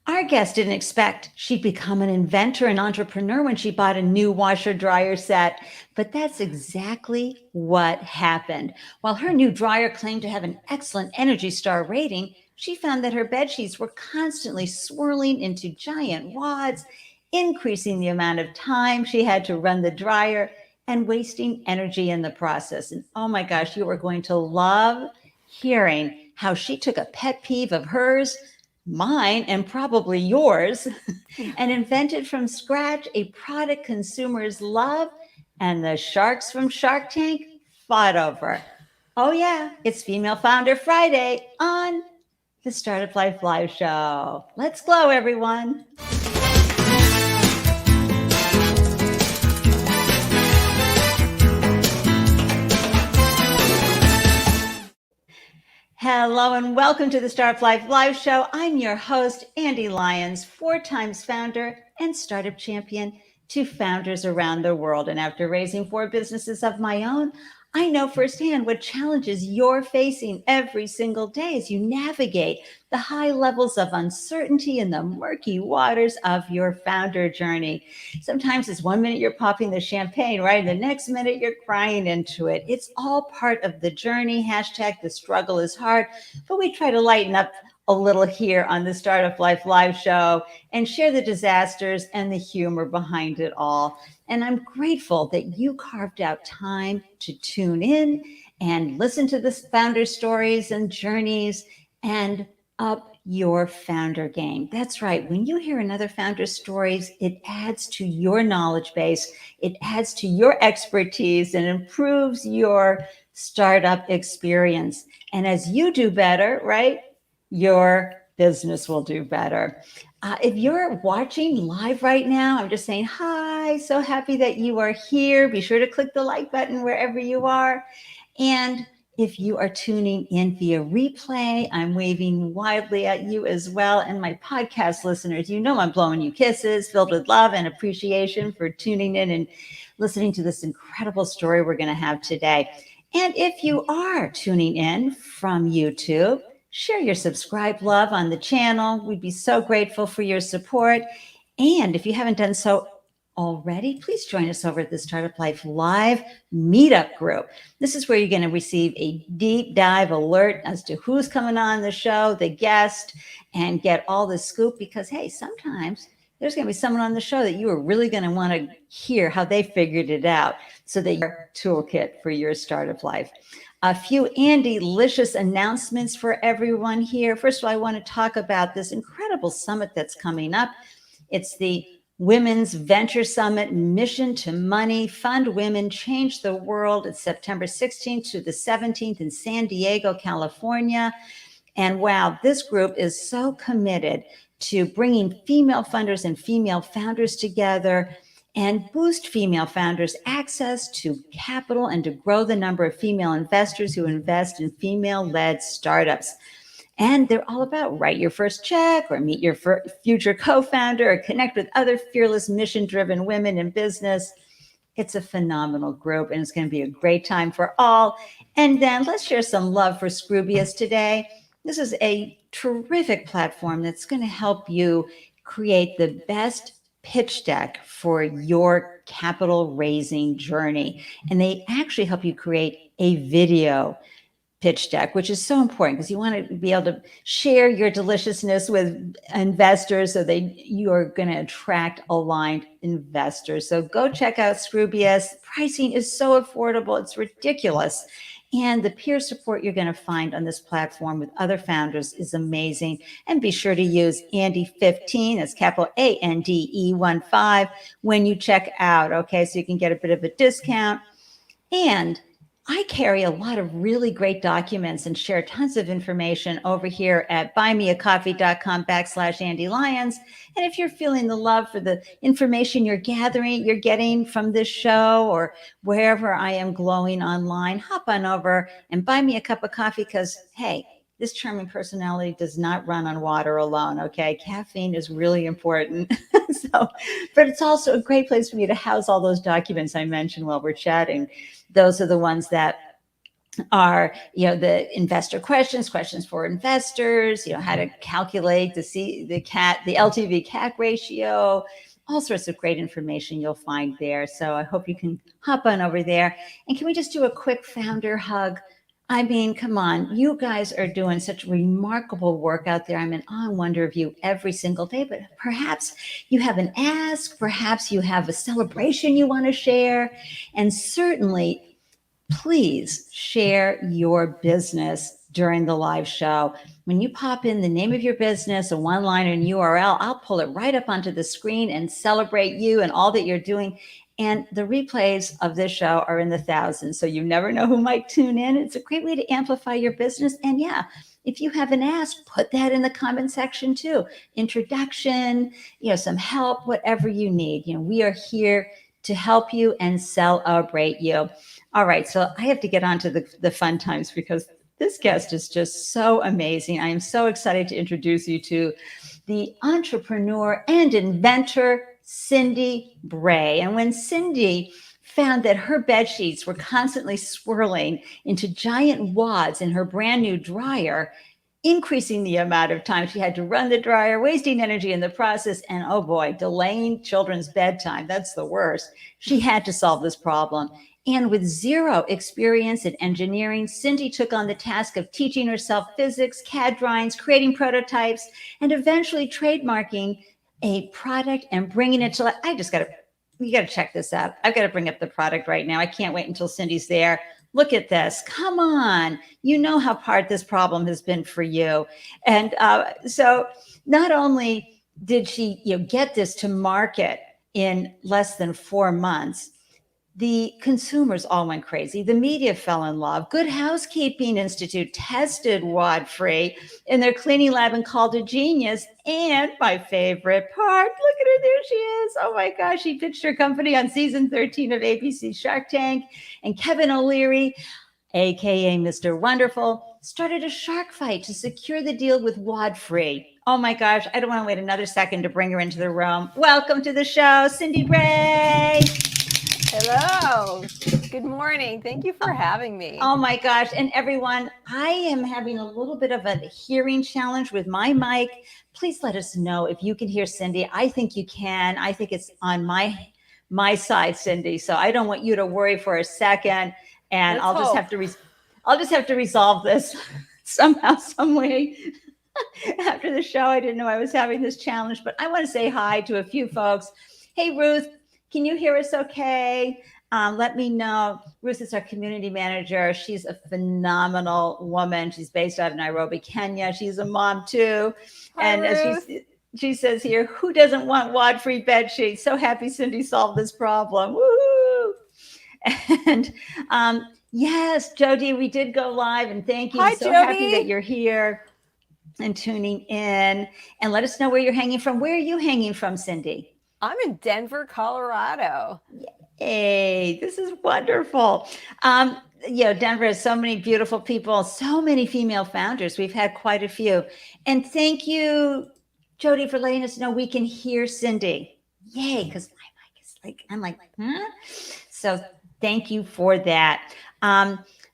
Our guest didn't expect she'd become an inventor and entrepreneur when she bought a new washer dryer set, but that's exactly what happened. While her new dryer claimed to have an excellent Energy Star rating, she found that her bed sheets were constantly swirling into giant wads, increasing the amount of time she had to run the dryer and wasting energy in the process. And oh my gosh, you are going to love hearing how she took a pet peeve of hers, mine, and probably yours, and invented from scratch a product consumers love and the sharks from Shark Tank fought over. Oh, yeah, it's Female Founder Friday on the Startup Life Live Show. Let's glow, everyone. Hello and welcome to the Startup Life Live Show. I'm your host, Andy Lyons, 4 times founder and startup champion to founders around the world. And after raising 4 businesses of my own, I know firsthand what challenges you're facing every single day as you navigate the high levels of uncertainty in the murky waters of your founder journey. Sometimes it's one minute you're popping the champagne, right? And the next minute you're crying into it. It's all part of the journey. Hashtag the struggle is hard, but we try to lighten up a little here on the Startup Life Live Show and share the disasters and the humor behind it all. And I'm grateful that you carved out time to tune in and listen to the founder stories and journeys and up your founder game. That's right. When you hear another founder's stories, it adds to your knowledge base, it adds to your expertise and improves your startup experience. And as you do better, right, your business will do better. If you're watching live right now, I'm just saying hi. So happy that you are here. Be sure to click the like button wherever you are. And if you are tuning in via replay, I'm waving wildly at you as well. And my podcast listeners, you know I'm blowing you kisses filled with love and appreciation for tuning in and listening to this incredible story we're going to have today. And if you are tuning in from YouTube, share your subscribe love on the channel. We'd be so grateful for your support. And if you haven't done so already, please join us over at the Startup Life Live Meetup group. This is where you're going to receive a deep dive alert as to who's coming on the show, the guest, and get all the scoop because, hey, sometimes there's going to be someone on the show that you are really going to want to hear how they figured it out so that your toolkit for your startup life. A few Andy-licious announcements for everyone here. First of all, I want to talk about this incredible summit that's coming up. It's the Women's Venture Summit, Mission to Money, Fund Women, Change the World. It's September 16th to the 17th in San Diego, California. And wow, this group is so committed to bringing female funders and female founders together and boost female founders' access to capital and to grow the number of female investors who invest in female-led startups. And they're all about write your first check or meet your future co-founder or connect with other fearless mission-driven women in business. It's a phenomenal group and it's going to be a great time for all. And then let's share some love for Scroobius today. This is a terrific platform that's going to help you create the best pitch deck for your capital raising journey. And they actually help you create a video pitch deck, which is so important because you want to be able to share your deliciousness with investors so you are going to attract aligned investors. So go check out Scroobius. Pricing is so affordable. It's ridiculous. And the peer support you're going to find on this platform with other founders is amazing. And be sure to use Andy15, that's capital ANDE15, when you check out, okay? So you can get a bit of a discount. And I carry a lot of really great documents and share tons of information over here at buymeacoffee.com/Andy Lyons. And if you're feeling the love for the information you're getting from this show or wherever I am glowing online, hop on over and buy me a cup of coffee because, hey, this charming personality does not run on water alone, okay? Caffeine is really important. But it's also a great place for me to house all those documents I mentioned while we're chatting. Those are the ones that are, the investor questions for investors, how to calculate the LTV CAC ratio, all sorts of great information you'll find there. So I hope you can hop on over there. And can we just do a quick founder hug? I mean, come on, you guys are doing such remarkable work out there. I'm in awe and wonder of you every single day, but perhaps you have an ask, perhaps you have a celebration you want to share, and certainly please share your business during the live show. When you pop in the name of your business, a one-liner and URL, I'll pull it right up onto the screen and celebrate you and all that you're doing. And the replays of this show are in the thousands, so you never know who might tune in. It's a great way to amplify your business. And yeah, if you have an ask, put that in the comment section too. Introduction, some help, whatever you need. We are here to help you and celebrate you. All right, so I have to get on to the fun times because this guest is just so amazing. I am so excited to introduce you to the entrepreneur and inventor, Cyndi Bray. And when Cyndi found that her bed sheets were constantly swirling into giant wads in her brand new dryer, increasing the amount of time she had to run the dryer, wasting energy in the process, and oh boy, delaying children's bedtime. That's the worst. She had to solve this problem. And with zero experience in engineering, Cyndi took on the task of teaching herself physics, CAD drawings, creating prototypes, and eventually trademarking a product and bringing it to life. You got to check this out. I've got to bring up the product right now. I can't wait until Cyndi's there. Look at this. Come on. You know how hard this problem has been for you. And so not only did she get this to market in less than 4 months, the consumers all went crazy. The media fell in love. Good Housekeeping Institute tested Wad-Free in their cleaning lab and called it genius. And my favorite part, look at her, there she is. Oh my gosh, she pitched her company on season 13 of ABC Shark Tank. And Kevin O'Leary, AKA Mr. Wonderful, started a shark fight to secure the deal with Wad-Free. Oh my gosh, I don't want to wait another second to bring her into the room. Welcome to the show, Cyndi Bray. Hello. Good morning. Thank you for having me. Oh my gosh. And everyone, I am having a little bit of a hearing challenge with my mic. Please let us know if you can hear Cyndi. I think you can. I think it's on my side, Cyndi. So I don't want you to worry for a second. And I'll just have to resolve this somehow, some way. After the show, I didn't know I was having this challenge, but I want to say hi to a few folks. Hey, Ruth. Can you hear us okay? Let me know. Ruth is our community manager. She's a phenomenal woman. She's based out of Nairobi, Kenya. She's a mom too. Hi, and Ruth. as she says here, who doesn't want Wad-Free bed sheets? So happy Cyndi solved this problem. Woo! And yes, Jody, we did go live, and thank you. Hi, I'm so Jody. happy that you're here and tuning in. And let us know where you're hanging from. Where are you hanging from, Cyndi? I'm in Denver, Colorado. Hey, this is wonderful. Denver has so many beautiful people, so many female founders. We've had quite a few. And thank you, Jody, for letting us know we can hear Cyndi. Yay, because my mic is I'm like, huh? So thank you for that.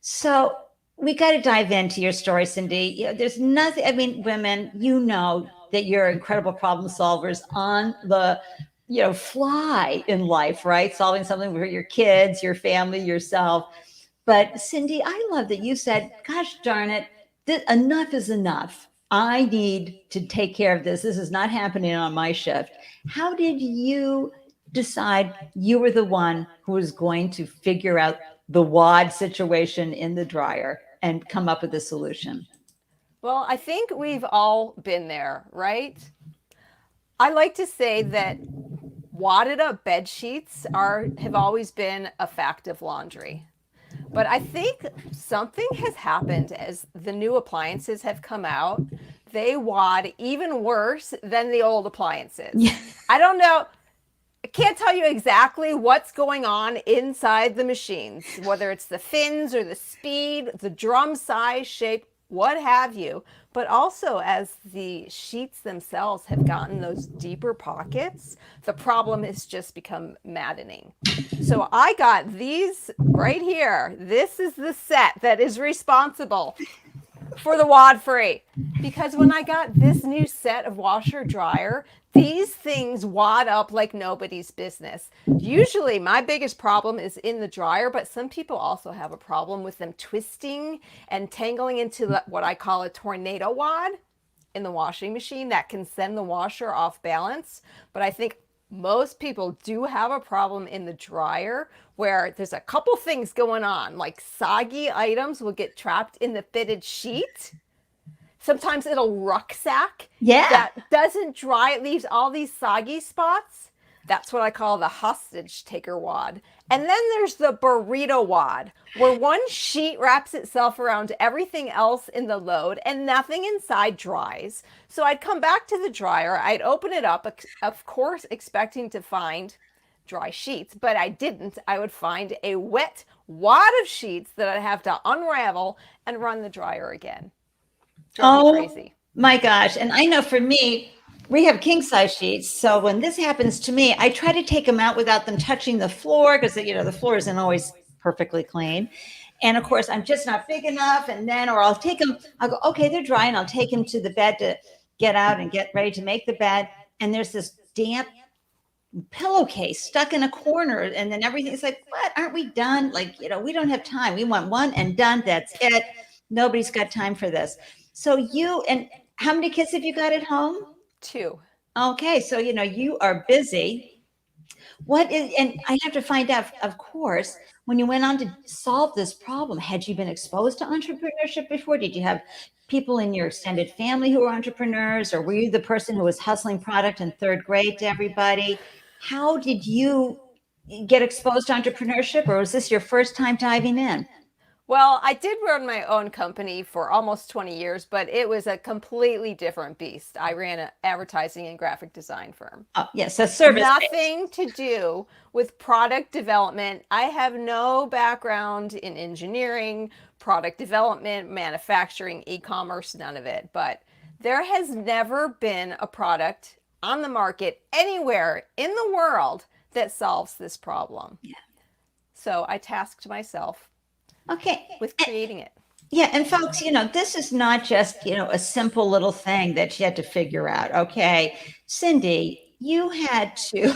So we got to dive into your story, Cyndi. There's nothing, women, that you're incredible problem solvers on the fly in life, right? Solving something for your kids, your family, yourself. But Cyndi, I love that you said, gosh darn it, enough is enough. I need to take care of this. This is not happening on my shift. How did you decide you were the one who was going to figure out the wad situation in the dryer and come up with a solution? Well, I think we've all been there, right? I like to say that wadded up bed sheets have always been a fact of laundry. But I think something has happened as the new appliances have come out. They wad even worse than the old appliances. Yeah. I don't know. I can't tell you exactly what's going on inside the machines, whether it's the fins or the speed, the drum size, shape, what have you. But also, as the sheets themselves have gotten those deeper pockets, the problem has just become maddening. So I got these right here. This is the set that is responsible for the Wad-Free. Because when I got this new set of washer dryer, these things wad up like nobody's business. Usually my biggest problem is in the dryer, but some people also have a problem with them twisting and tangling into what I call a tornado wad in the washing machine that can send the washer off balance. But I think most people do have a problem in the dryer where there's a couple things going on, like soggy items will get trapped in the fitted sheet. Sometimes it'll rucksack that doesn't dry. It leaves all these soggy spots. That's what I call the hostage taker wad. And then there's the burrito wad, where one sheet wraps itself around everything else in the load and nothing inside dries. So I'd come back to the dryer, I'd open it up, of course, expecting to find dry sheets, but I didn't. I would find a wet wad of sheets that I'd have to unravel and run the dryer again. Drove me crazy. My gosh. And I know for me, we have king size sheets. So when this happens to me, I try to take them out without them touching the floor because, the floor isn't always perfectly clean. And of course, I'm just not big enough. And then, or I'll take them, I'll go, okay, they're dry. And I'll take them to the bed to get out and get ready to make the bed. And there's this damp pillowcase stuck in a corner. And then everything's like, what? Aren't we done? Like, we don't have time. We want one and done. That's it. Nobody's got time for this. So and how many kids have you got at home? 2. Okay. So, you are busy. And I have to find out, of course, when you went on to solve this problem, had you been exposed to entrepreneurship before? Did you have people in your extended family who were entrepreneurs, or were you the person who was hustling product in 3rd grade to everybody? How did you get exposed to entrepreneurship, or was this your first time diving in? Well, I did run my own company for almost 20 years, but it was a completely different beast. I ran an advertising and graphic design firm. Oh, yes, a service. Nothing to do with product development. I have no background in engineering, product development, manufacturing, e-commerce, none of it. But there has never been a product on the market anywhere in the world that solves this problem. Yeah. So I tasked myself with creating it. Yeah. And folks, this is not just, a simple little thing that you had to figure out. Okay. Cyndi, you had to,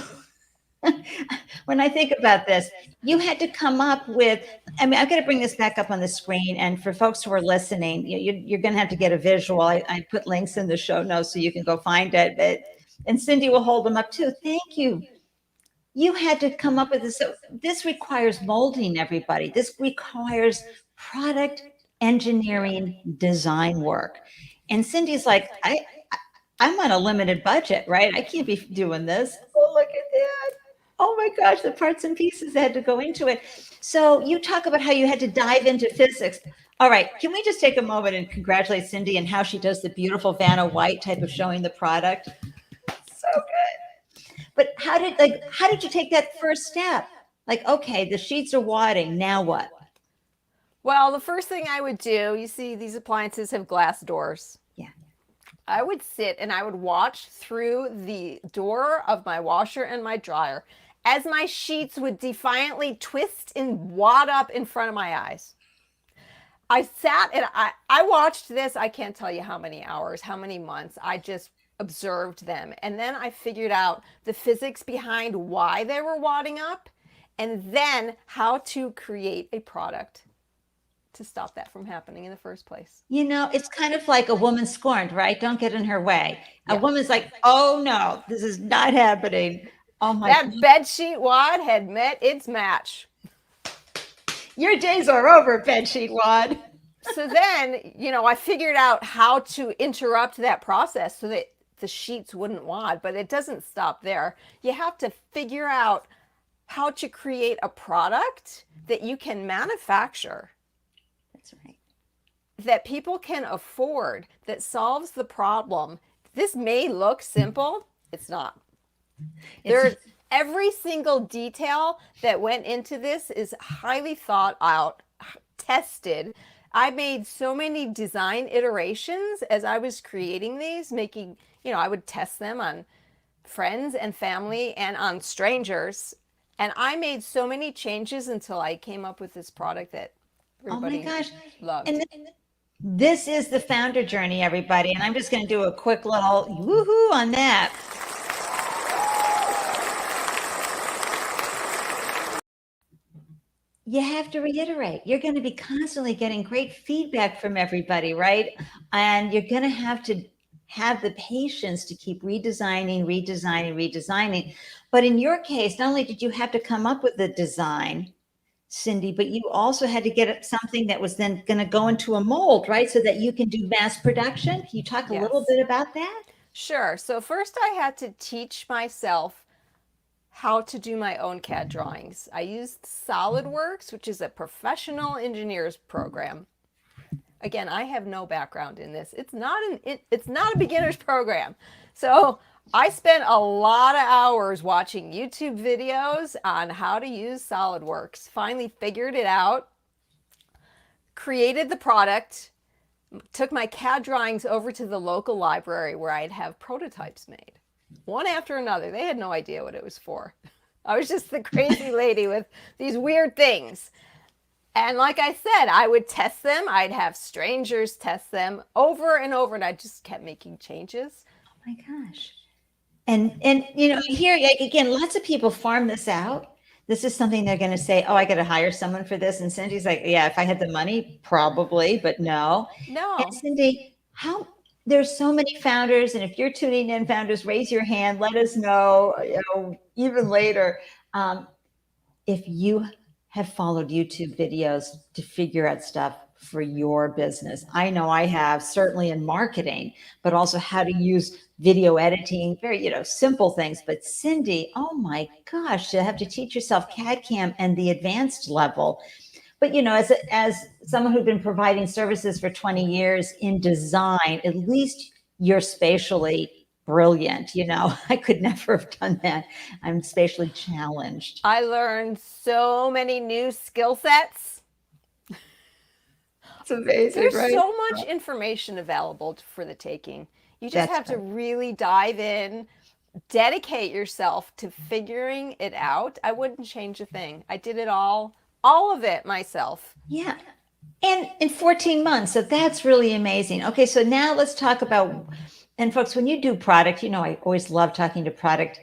when I think about this, you had to come up with, I've got to bring this back up on the screen. And for folks who are listening, you're going to have to get a visual. I put links in the show notes so you can go find it. And Cyndi will hold them up too. Thank you. You had to come up with this. So this requires molding, everybody. This requires product engineering design work. And Cyndi's like, I'm on a limited budget, right? I can't be doing this. Oh, look at that. Oh my gosh, the parts and pieces that had to go into it. So you talk about how you had to dive into physics. All right, can we just take a moment and congratulate Cyndi and how she does the beautiful Vanna White type of showing the product? So good. But how did you take that first step? Like, okay, the sheets are wadding. Now what? Well, the first thing I would do, you see these appliances have glass doors. Yeah. I would sit and I would watch through the door of my washer and my dryer as my sheets would defiantly twist and wad up in front of my eyes. I sat and I watched this. I can't tell you how many hours, how many months. I just observed them. And then I figured out the physics behind why they were wadding up and then how to create a product to stop that from happening in the first place. It's kind of like a woman scorned, right? Don't get in her way. Yeah. A woman's like, oh no, this is not happening. Oh my That bed sheet wad had met its match. Your days are over, bed sheet wad. So then, I figured out how to interrupt that process so that the sheets wouldn't wad, but it doesn't stop there. You have to figure out how to create a product that you can manufacture. That's right. That people can afford, that solves the problem. This may look simple. It's not. There's every single detail that went into this is highly thought out, tested, I made so many design iterations as I was creating these, making, I would test them on friends and family and on strangers. And I made so many changes until I came up with this product that Oh my everybody gosh. loved. And this is the founder journey, everybody. And I'm just going to do a quick little woohoo on that. You have to reiterate. You're going to be constantly getting great feedback from everybody, right? And you're going to have the patience to keep redesigning. But in your case, not only did you have to come up with the design, Cyndi, but you also had to get something that was then going to go into a mold, right? So that you can do mass production. Can you talk a little Yes. bit about that? Sure. So first I had to teach myself how to do my own CAD drawings. I used SolidWorks, which is a professional engineer's program. Again, I have no background in this. It's not a beginner's program. So I spent a lot of hours watching YouTube videos on how to use SolidWorks. Finally figured it out, created the product, took my CAD drawings over to the local library where I'd have prototypes made, one after another. They had no idea what it was for. I was just the crazy lady with these weird things. And like I said, I would test them. I'd have strangers test them over and over, and I just kept making changes. Oh my gosh. And here like, again, lots of people farm this out. This is something they're going to say, oh, I got to hire someone for this. And Cyndi's like, yeah, if I had the money, probably, but no. And No. Cyndi, there's so many founders, and if you're tuning in, founders, raise your hand. Let us know, even later, if you have followed YouTube videos to figure out stuff for your business. I know I have, certainly in marketing, but also how to use video editing, very, simple things. But Cyndi, oh my gosh, you have to teach yourself CAD CAM and the advanced level. But as someone who's been providing services for 20 years in design, at least you're spatially brilliant. I could never have done that. I'm spatially challenged. I learned so many new skill sets. It's amazing, There's right? so much information available for the taking. You just have to really dive in, dedicate yourself to figuring it out. I wouldn't change a thing. I did it all of it myself. Yeah. And in 14 months. So that's really amazing. Okay. So now let's talk about, and folks, when you do product, I always love talking to product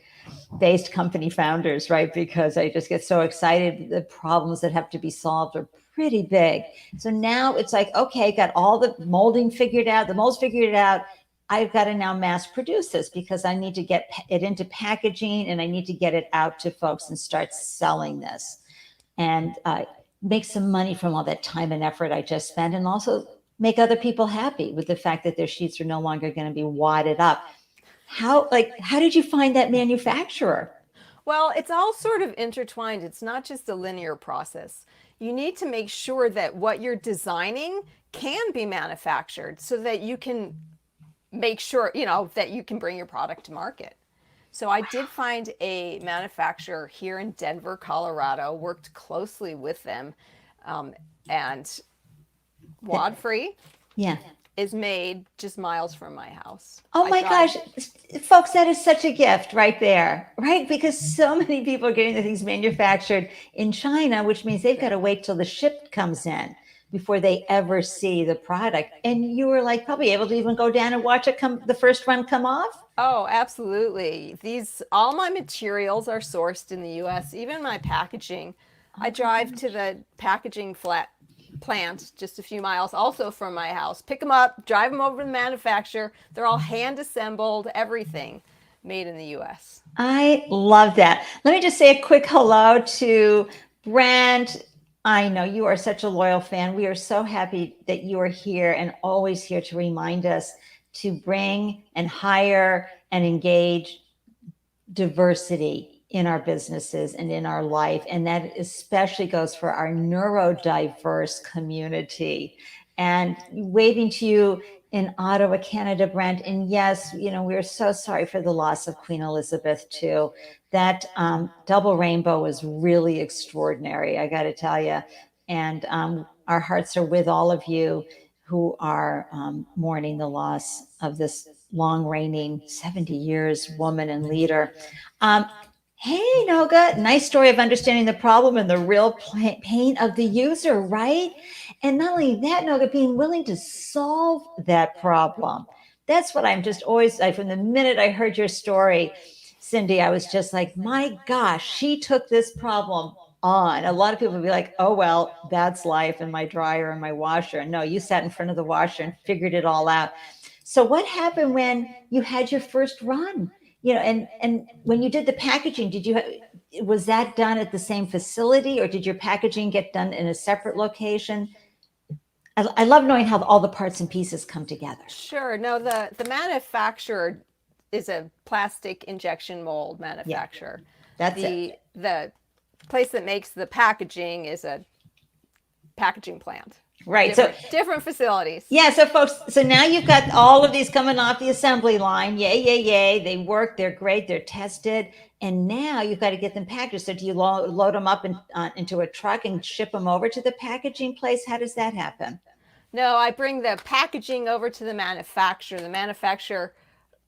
based company founders, right? Because I just get so excited. The problems that have to be solved are pretty big. So now it's like, okay, got all the molding figured out, the molds figured out. I've got to now mass produce this because I need to get it into packaging and I need to get it out to folks and start selling this and make some money from all that time and effort I just spent, and also make other people happy with the fact that their sheets are no longer going to be wadded up. How did you find that manufacturer? Well, it's all sort of intertwined. It's not just a linear process. You need to make sure that what you're designing can be manufactured so that you can make sure, that you can bring your product to market. So I did find a manufacturer here in Denver, Colorado, worked closely with them, and Wad-Free is made just miles from my house. Oh my gosh, folks, that is such a gift right there, right? Because so many people are getting the things manufactured in China, which means they've got to wait till the ship comes in before they ever see the product. And you were like probably able to even go down and watch it the first one come off? Oh, absolutely. All my materials are sourced in the US, even my packaging. I drive to the packaging plant just a few miles also from my house, pick them up, drive them over to the manufacturer. They're all hand assembled, everything made in the US. I love that. Let me just say a quick hello to Brent. I know you are such a loyal fan. We are so happy that you are here and always here to remind us to bring and hire and engage diversity in our businesses and in our life. And that especially goes for our neurodiverse community. And waving to you in Ottawa, Canada, Brent. And yes, we're so sorry for the loss of Queen Elizabeth too. That double rainbow was really extraordinary, I got to tell you. And our hearts are with all of you who are mourning the loss of this long reigning 70 years woman and leader. Hey, Noga, nice story of understanding the problem and the real pain of the user, right? And not only that, Noga, being willing to solve that problem. That's what I'm just always like. From the minute I heard your story, Cyndi, I was just like, my gosh, she took this problem on. A lot of people would be like, oh, well, that's life and my dryer and my washer. And no, you sat in front of the washer and figured it all out. So what happened when you had your first run? And when you did the packaging, was that done at the same facility, or did your packaging get done in a separate location? I love knowing how all the parts and pieces come together. Sure. No, the manufacturer is a plastic injection mold manufacturer. Yeah, that's it. The place that makes the packaging is a packaging plant. Right. Different facilities. Yeah. So folks, so now you've got all of these coming off the assembly line. Yay, yay, yay. They work. They're great. They're tested. And now you've got to get them packaged. So do you load them up into a truck and ship them over to the packaging place? How does that happen? No, I bring the packaging over to the manufacturer. The manufacturer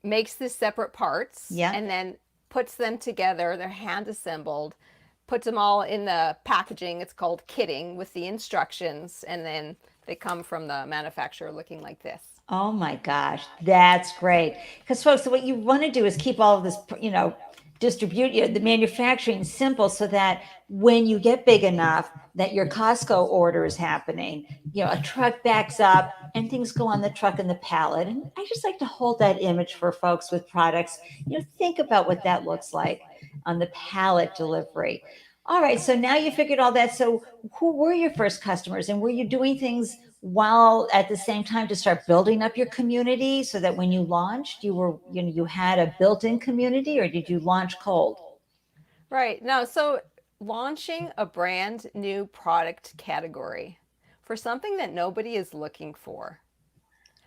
makes the separate parts, and then puts them together. They're hand assembled, puts them all in the packaging. It's called kitting with the instructions, and then they come from the manufacturer looking like this. Oh my gosh, that's great. Because folks, what you want to do is keep all of this, distribute the manufacturing simple, so that when you get big enough that your Costco order is happening, a truck backs up and things go on the truck and the pallet. And I just like to hold that image for folks with products. Think about what that looks like on the pallet delivery. All right, so now you figured all that. So who were your first customers, and were you doing things while at the same time to start building up your community, so that when you launched, you had a built-in community, or did you launch cold? Right. No, so launching a brand new product category for something that nobody is looking for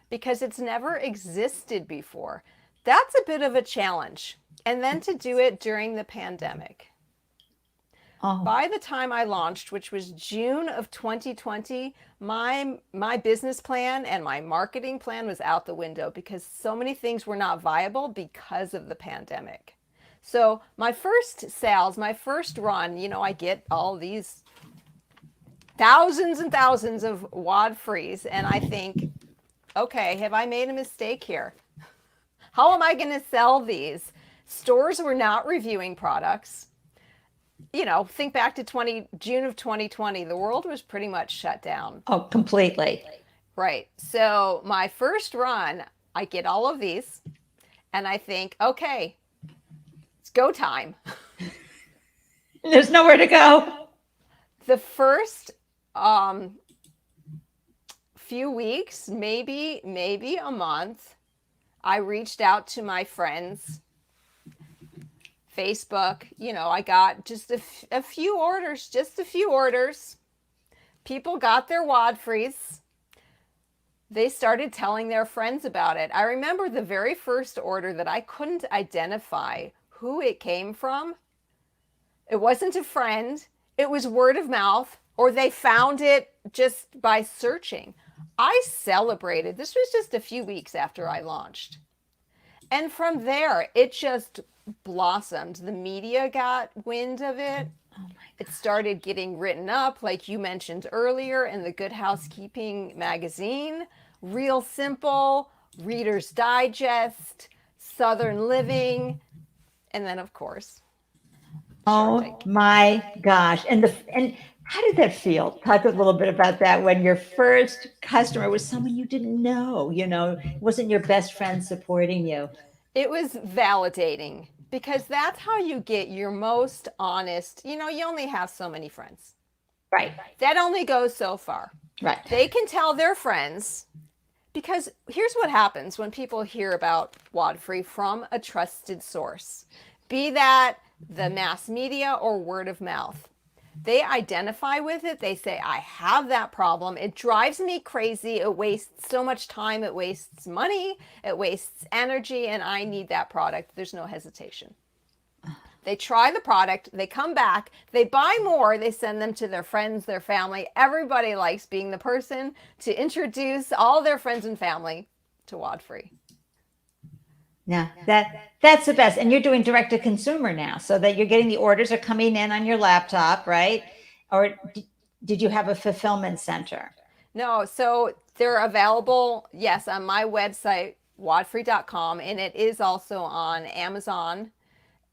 because it's never existed before, that's a bit of a challenge. And then to do it during the pandemic. By the time I launched, which was June of 2020, my business plan and my marketing plan was out the window because so many things were not viable because of the pandemic. So my first sales, my first run, I get all these thousands and thousands of Wad-Frees, and I think, okay, have I made a mistake here? How am I going to sell these? Stores were not reviewing products. Think back to June of 2020, the world was pretty much shut down. Oh, completely. Right. So my first run, I get all of these and I think, okay, it's go time. There's nowhere to go. The first few weeks, maybe a month, I reached out to my friends. Facebook, I got just a few orders, People got their Wad-Frees. They started telling their friends about it. I remember the very first order that I couldn't identify who it came from. It wasn't a friend. It was word of mouth, or they found it just by searching. I celebrated. This was just a few weeks after I launched. And from there, it just blossomed. The media got wind of it. Oh my God. It started getting written up, like you mentioned earlier, in the Good Housekeeping magazine, Real Simple, Reader's Digest, Southern Living, and then, of course, oh my gosh. And how did that feel? Talk a little bit about that, when your first customer was someone you didn't know, wasn't your best friend supporting you. It was validating, because that's how you get your most honest, you only have so many friends. Right. That only goes so far. Right. They can tell their friends, because here's what happens when people hear about Wad-Free from a trusted source, be that the mass media or word of mouth. They identify with it. They say, I have that problem. It drives me crazy. It wastes so much time. It wastes money. It wastes energy. And I need that product. There's no hesitation. They try the product, they come back, they buy more, they send them to their friends, their family. Everybody likes being the person to introduce all their friends and family to Wad-Free. Yeah, that's the best. And you're doing direct to consumer now, so that you're getting the orders are coming in on your laptop, right? Or did you have a fulfillment center? No, so they're available, yes, on my website, wadfree.com, and it is also on Amazon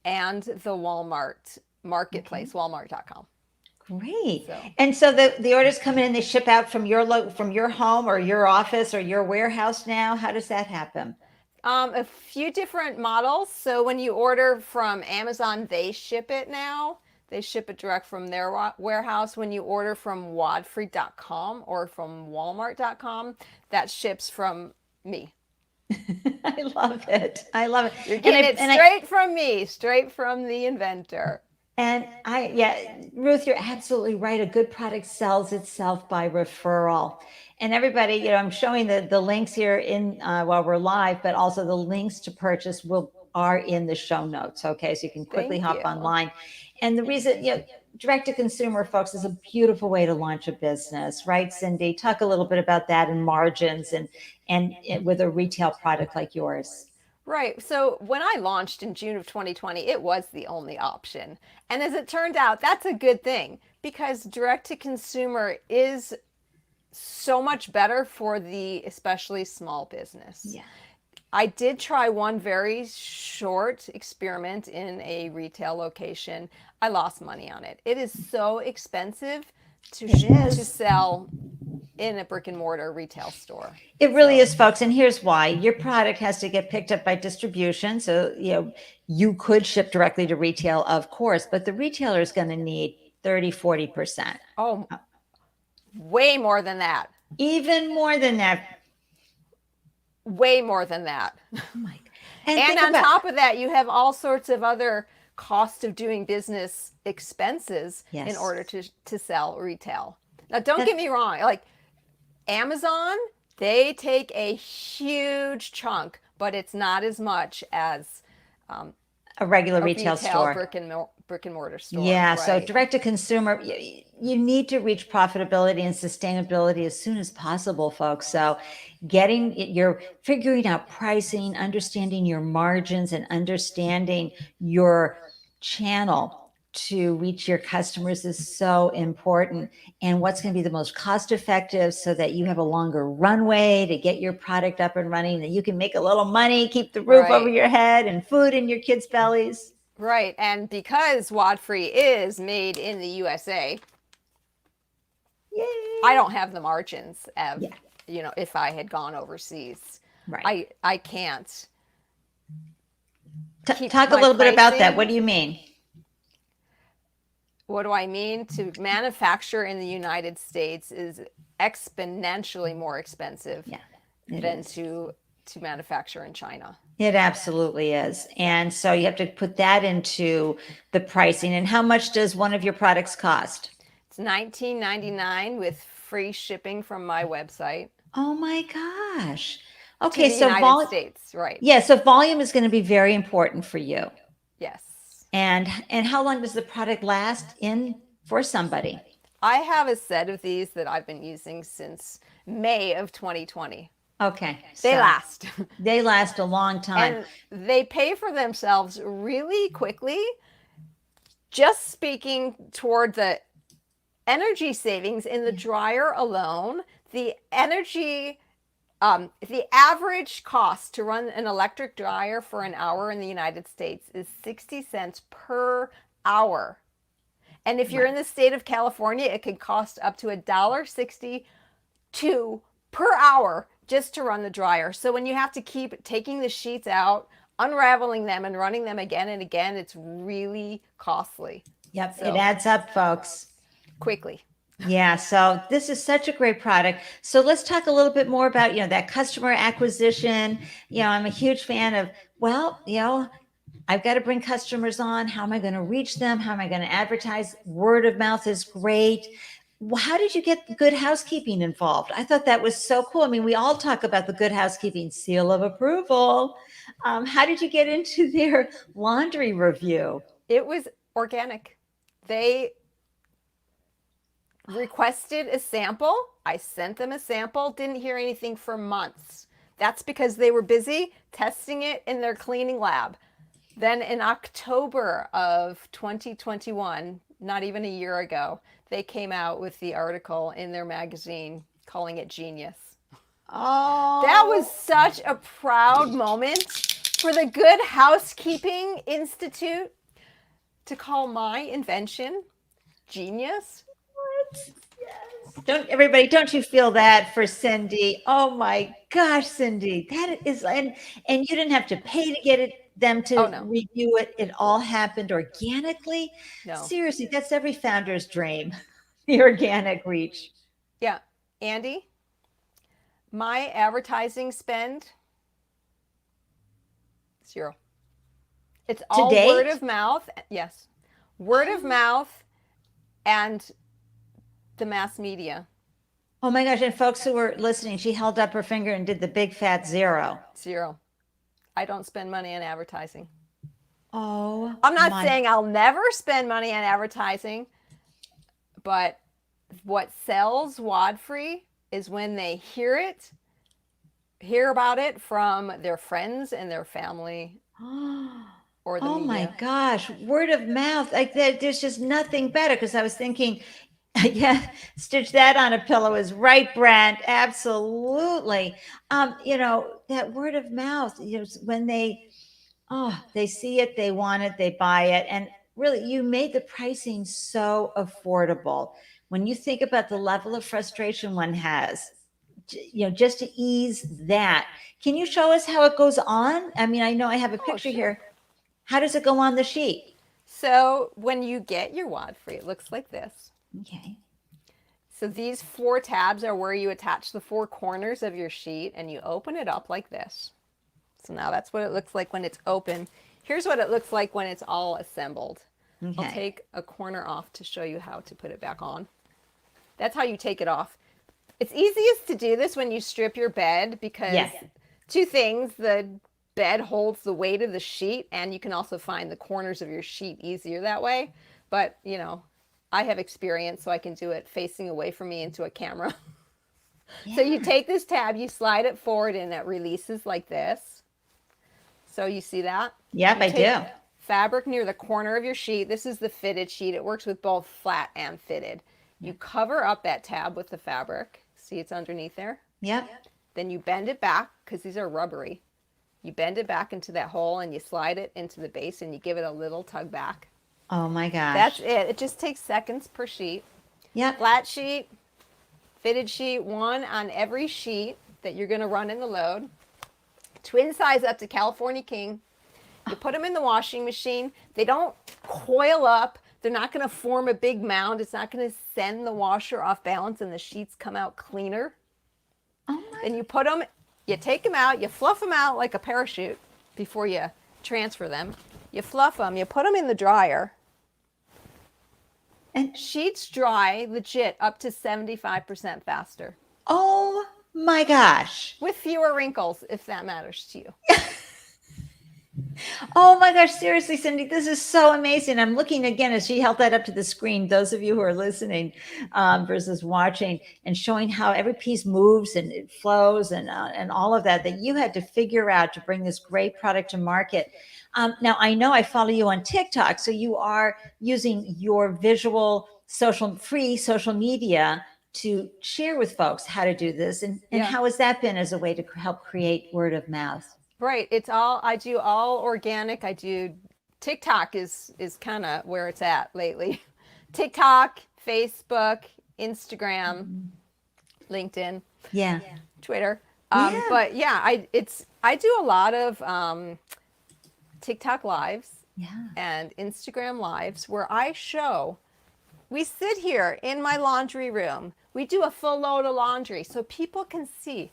and the Walmart marketplace, walmart.com. Great. So. And so the orders come in and they ship out from your home or your office or your warehouse now. How does that happen? A few different models. So when you order from Amazon, they ship it now. They ship it direct from their warehouse. When you order from wadfree.com or from walmart.com, that ships from me. I love it. I love it. You're getting it straight from me, straight from the inventor. And Ruth, you're absolutely right. A good product sells itself by referral. And everybody, I'm showing the links here in while we're live, but also the links to purchase are in the show notes. Okay, so you can quickly hop online. And the reason, direct to consumer, folks, is a beautiful way to launch a business, right, Cyndi? Talk a little bit about that and margins and with a retail product like yours. Right. So when I launched in June of 2020, it was the only option. And as it turned out, that's a good thing, because direct to consumer is so much better for the especially small business. Yeah. I did try one very short experiment in a retail location. I lost money on it. It is so expensive to sell in a brick and mortar retail store. It really is, folks. And here's why. Your product has to get picked up by distribution. So, you could ship directly to retail, of course, but the retailer is going to need 30, 40%. Oh, way more than that. Even more than that. Way more than that. Oh my God. And on top of that, you have all sorts of other cost of doing business expenses in order to sell retail. Now, don't get me wrong. Like Amazon, they take a huge chunk, but it's not as much as a regular retail store, brick and mortar store. Yeah. Right. So direct to consumer, you need to reach profitability and sustainability as soon as possible, folks. So you're figuring out pricing, understanding your margins, and understanding your channel to reach your customers is so important. And what's going to be the most cost effective so that you have a longer runway to get your product up and running, that you can make a little money, keep the roof over your head and food in your kids' bellies. Right. And because Wad-Free is made in the USA, Yay. I don't have the margins of, if I had gone overseas. Right. I can't. Talk a little bit about that. What do you mean? What do I mean? To manufacture in the United States is exponentially more expensive than to manufacture in China. It absolutely is. And so you have to put that into the pricing. And how much does one of your products cost? It's $19.99 with free shipping from my website. Oh my gosh. Okay, so United States, right. Yeah, so volume is going to be very important for you. Yes. And how long does the product last for somebody? I have a set of these that I've been using since May of 2020. Okay. They last. They last a long time. And they pay for themselves really quickly. Just speaking toward the energy savings in the dryer alone, the average cost to run an electric dryer for an hour in the United States is 60 cents per hour. And if you're in the state of California, it could cost up to $1.62 per hour just to run the dryer. So when you have to keep taking the sheets out, unraveling them and running them again and again, it's really costly. Yep, so, it adds up, folks. Quickly. Yeah, so this is such a great product. So let's talk a little bit more about, that customer acquisition. I'm a huge fan of, I've got to bring customers on. How am I going to reach them? How am I going to advertise? Word of mouth is great. How did you get Good Housekeeping involved? I thought that was so cool. I mean, we all talk about the Good Housekeeping seal of approval. How did you get into their laundry review? It was organic. They requested a sample. I sent them a sample. Didn't hear anything for months. That's because they were busy testing it in their cleaning lab. Then in October of 2021, not even a year ago, they came out with the article in their magazine calling it genius. Oh, That was such a proud moment for the Good Housekeeping Institute to call my invention genius. Don't you feel that for Cyndi? Oh my gosh, Cyndi, that is, and you didn't have to pay to get them to No. review it. It all happened organically. No. Seriously, that's every founder's dream, the organic reach. Yeah. Andy, my advertising spend, 0. It's all word of mouth. Yes. Word of mouth and the mass media. Oh my gosh. And folks who were listening, she held up her finger and did the big fat 0. 0. I don't spend money on advertising. Oh, I'm not saying I'll never spend money on advertising, but what sells Wad-Free is when they hear about it from their friends and their family or the media. Oh my gosh, word of mouth. Like there's just nothing better, because I was thinking, yeah, stitch that on a pillow is right, Brent. Absolutely. That word of mouth, when they see it, they want it, they buy it. And really, you made the pricing so affordable. When you think about the level of frustration one has, just to ease that. Can you show us how it goes on? I mean, I know I have a picture here. How does it go on the sheet? So when you get your Wad-Free, it looks like this. Okay. So these 4 tabs are where you attach the 4 corners of your sheet, and you open it up like this. So now that's what it looks like when it's open. Here's what it looks like when it's all assembled. Okay. I'll take a corner off to show you how to put it back on. That's how you take it off. It's easiest to do this when you strip your bed, because 2 things: the bed holds the weight of the sheet, and you can also find the corners of your sheet easier that way. But, I have experience, so I can do it facing away from me into a camera. Yeah. So you take this tab, you slide it forward, and it releases like this. So you see that? Yep, I do. Fabric near the corner of your sheet. This is the fitted sheet. It works with both flat and fitted. You cover up that tab with the fabric. See, it's underneath there? Yep. Then you bend it back, because these are rubbery. You bend it back into that hole, and you slide it into the base, and you give it a little tug back. Oh my gosh. That's it. It just takes seconds per sheet. Yep. Flat sheet, fitted sheet, 1 on every sheet that you're going to run in the load. Twin size up to California King. You put them in the washing machine. They don't coil up. They're not going to form a big mound. It's not going to send the washer off balance, and the sheets come out cleaner. Oh my. Then you put them, you take them out, you fluff them out like a parachute before you transfer them. You fluff them, you put them in the dryer. And sheets dry legit up to 75% faster. Oh my gosh. With fewer wrinkles, if that matters to you. Oh my gosh, seriously, Cyndi, this is so amazing. I'm looking again as she held that up to the screen, those of you who are listening versus watching, and showing how every piece moves and it flows and all of that you had to figure out to bring this great product to market. Now, I know I follow you on TikTok, so you are using your visual free social media to share with folks how to do this. And how has that been as a way to help create word of mouth? Right. I do all organic. TikTok is kind of where it's at lately. TikTok, Facebook, Instagram, LinkedIn, Twitter. But I do a lot of TikTok lives and Instagram lives where I show, we sit here in my laundry room. We do a full load of laundry so people can see.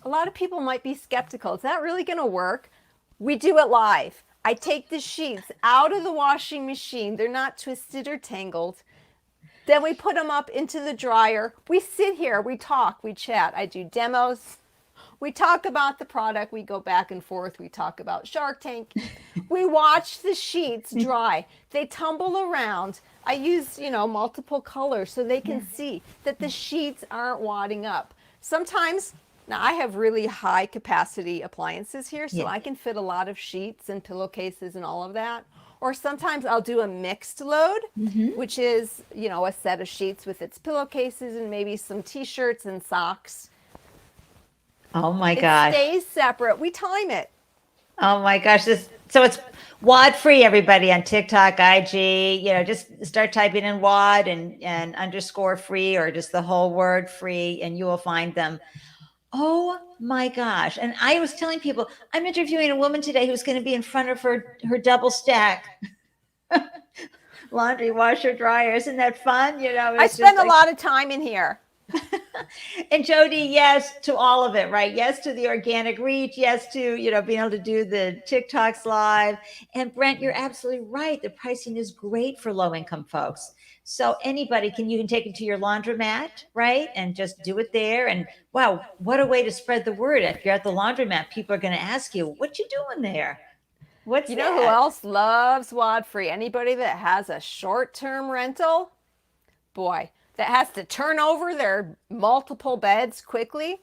A lot of people might be skeptical. Is that really going to work? We do it live. I take the sheets out of the washing machine. They're not twisted or tangled. Then we put them up into the dryer. We sit here, we talk, we chat. I do demos We talk about the product. We go back and forth. We talk about Shark Tank. We watch the sheets dry. They tumble around. I use, multiple colors so they can see that the sheets aren't wadding up. Sometimes, now I have really high capacity appliances here, so I can fit a lot of sheets and pillowcases and all of that. Or sometimes I'll do a mixed load, which is, a set of sheets with its pillowcases and maybe some t-shirts and socks. Oh my gosh. It stays separate. We time it. Oh my gosh. So it's Wad-Free, everybody, on TikTok, IG, just start typing in Wad and underscore free, or just the whole word free, and you will find them. Oh my gosh. And I was telling people, I'm interviewing a woman today who's going to be in front of her double stack laundry washer dryer. Isn't that fun? I spend a lot of time in here. And Jody, yes to all of it, right? Yes to the organic reach. Yes to, being able to do the TikToks live. And Brent, you're absolutely right. The pricing is great for low income folks. So anybody you can take it to your laundromat, right? And just do it there. And wow, what a way to spread the word. If you're at the laundromat, people are going to ask you, what you doing there? What's You know who else loves Wad-Free? Anybody that has a short-term rental, boy, that has to turn over their multiple beds quickly.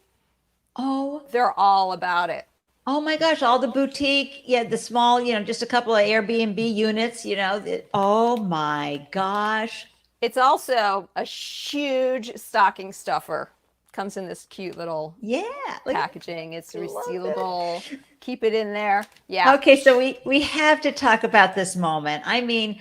Oh, they're all about it. Oh my gosh, all the boutique, the small, just a couple of Airbnb units, oh my gosh. It's also a huge stocking stuffer. Comes in this cute little packaging. It's resealable. Keep it in there. Yeah. Okay, so we have to talk about this moment. I mean,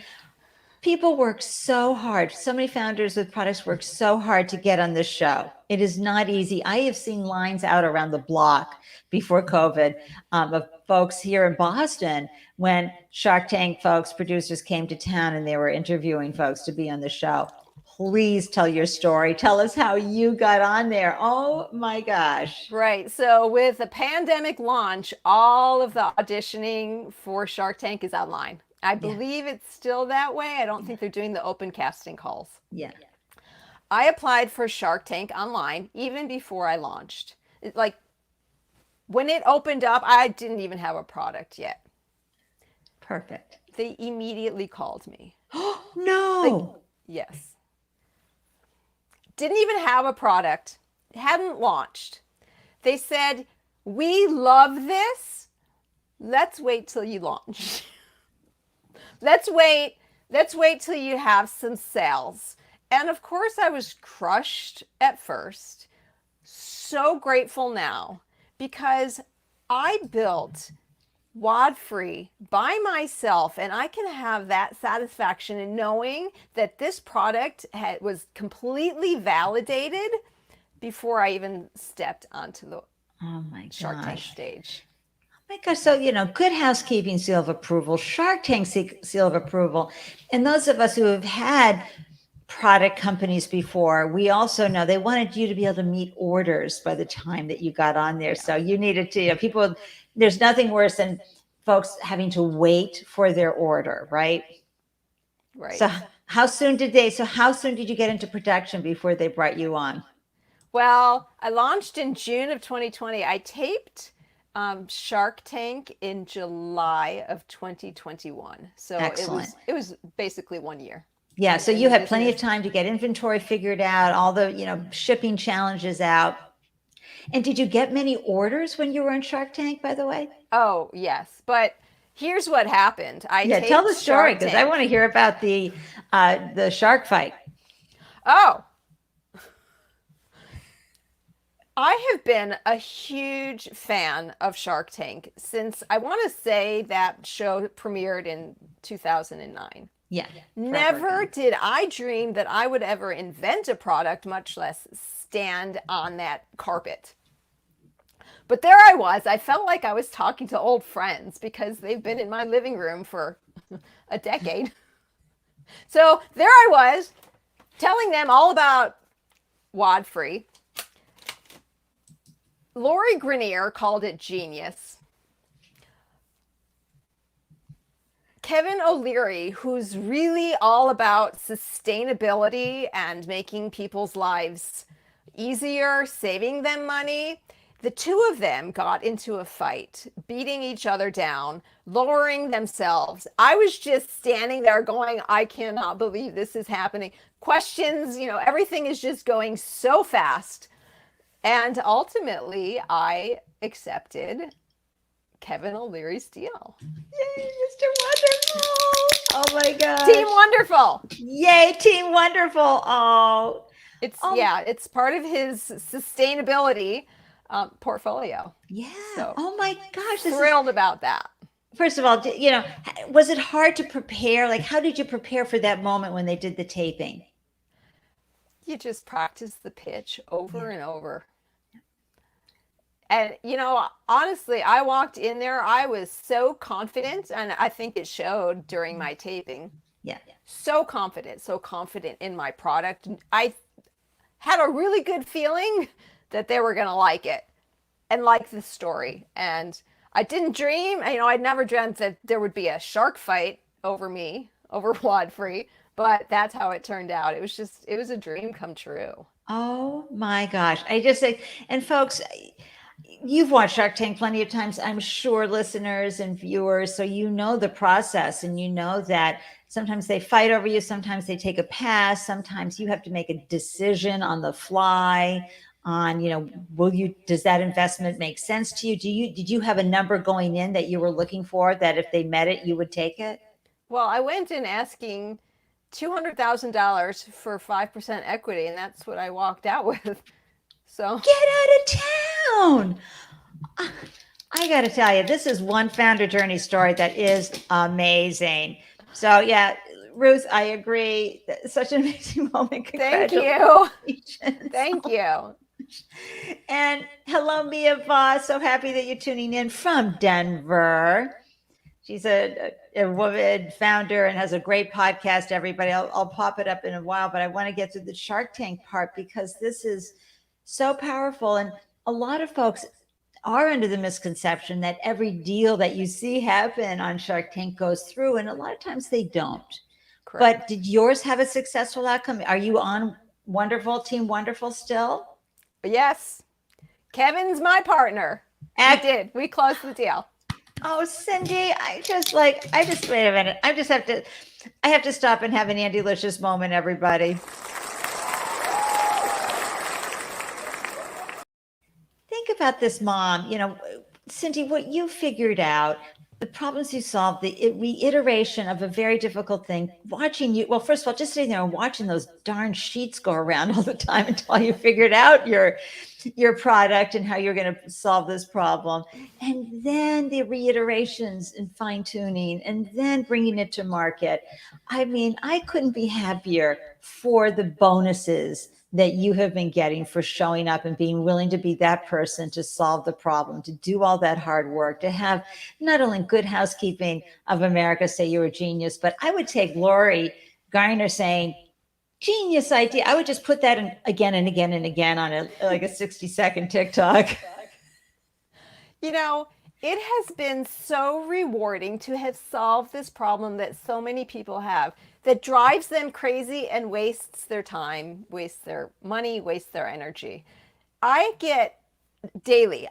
people work so hard. So many founders with products work so hard to get on this show. It is not easy. I have seen lines out around the block before COVID of folks here in Boston when Shark Tank folks, producers came to town and they were interviewing folks to be on the show. Please tell your story. Tell us how you got on there. Oh my gosh. Right. So with the pandemic launch, all of the auditioning for Shark Tank is online. I believe it's still that way. I don't think they're doing the open casting calls. Yeah. I applied for Shark Tank online even before I launched. When it opened up, I didn't even have a product yet. Perfect. They immediately called me. Oh, no. Yes. Didn't even have a product. Hadn't launched. They said, "We love this. Let's wait till you launch." Let's wait till you have some sales. And of course I was crushed at first. So grateful now because I built Wad-Free by myself, and I can have that satisfaction in knowing that this product was completely validated before I even stepped onto the Shark Tank stage. My gosh, so, Good Housekeeping seal of approval, Shark Tank seal of approval. And those of us who have had product companies before, we also know they wanted you to be able to meet orders by the time that you got on there. So you needed to, there's nothing worse than folks having to wait for their order, right? Right. So how soon did you get into production before they brought you on? Well, I launched in June of 2020. I taped Shark Tank in July of 2021. So Excellent. It was basically 1 year. Yeah. So you had plenty of time to get inventory figured out, all the, shipping challenges out. And did you get many orders when you were on Shark Tank, by the way? Oh, yes. But here's what happened. Tell the story because I want to hear about the shark fight. Oh, I have been a huge fan of Shark Tank since I want to say that show premiered in 2009. Yeah. Never did I dream that I would ever invent a product, much less stand on that carpet. But there I was. I felt like I was talking to old friends because they've been in my living room for a decade. So there I was telling them all about Wad-Free. Lori Grenier called it genius. Kevin O'Leary, who's really all about sustainability and making people's lives easier, saving them money, the two of them got into a fight, beating each other down, lowering themselves. I was just standing there going, I cannot believe this is happening. Questions, everything is just going so fast. And ultimately, I accepted Kevin O'Leary's deal. Yay, Mr. Wonderful. Oh my gosh. Team Wonderful. Yay, Team Wonderful. It's part of his sustainability portfolio. Yeah. So, oh my gosh. Thrilled about that. First of all, was it hard to prepare? Like, how did you prepare for that moment when they did the taping? You just practice the pitch over and over. And, honestly, I walked in there, I was so confident, and I think it showed during my taping. Yeah. So confident in my product. I had a really good feeling that they were going to like it and like the story. And I didn't dream, I'd never dreamt that there would be a shark fight over me, over Wad-Free, but that's how it turned out. It was a dream come true. Oh my gosh. And folks, you've watched Shark Tank plenty of times, I'm sure, listeners and viewers. So you know the process, and you know that sometimes they fight over you. Sometimes they take a pass. Sometimes you have to make a decision on the fly on, does that investment make sense to you? Did you have a number going in that you were looking for, that if they met it, you would take it? Well, I went in asking $200,000 for 5% equity, and that's what I walked out with. So get out of town. I got to tell you, this is one founder journey story that is amazing. So yeah, Ruth, I agree. Such an amazing moment. Thank you. Thank you. And hello, Mia Voss. So happy that you're tuning in from Denver. She's a woman founder and has a great podcast, everybody. I'll pop it up in a while, but I want to get to the Shark Tank part because this is so powerful. And a lot of folks are under the misconception that every deal that you see happen on Shark Tank goes through, and a lot of times they don't. Correct. But did yours have a successful outcome? Are you on Team Wonderful still? Yes. Kevin's my partner. We did. We closed the deal. Oh, Cyndi, wait a minute. I have to stop and have an Andy-licious moment, everybody. Think about this mom, Cyndi, what you figured out, the problems you solved, the reiteration of a very difficult thing, watching you, well, first of all, just sitting there and watching those darn sheets go around all the time until you figured out your product and how you're going to solve this problem. And then the reiterations and fine tuning, and then bringing it to market. I couldn't be happier for the bonuses that you have been getting for showing up and being willing to be that person to solve the problem, to do all that hard work, to have not only Good Housekeeping of America say you're a genius, but I would take Lori Garner saying, genius idea. I would just put that in again and again and again on a 60-second TikTok. It has been so rewarding to have solved this problem that so many people have, that drives them crazy and wastes their time, wastes their money, wastes their energy. I get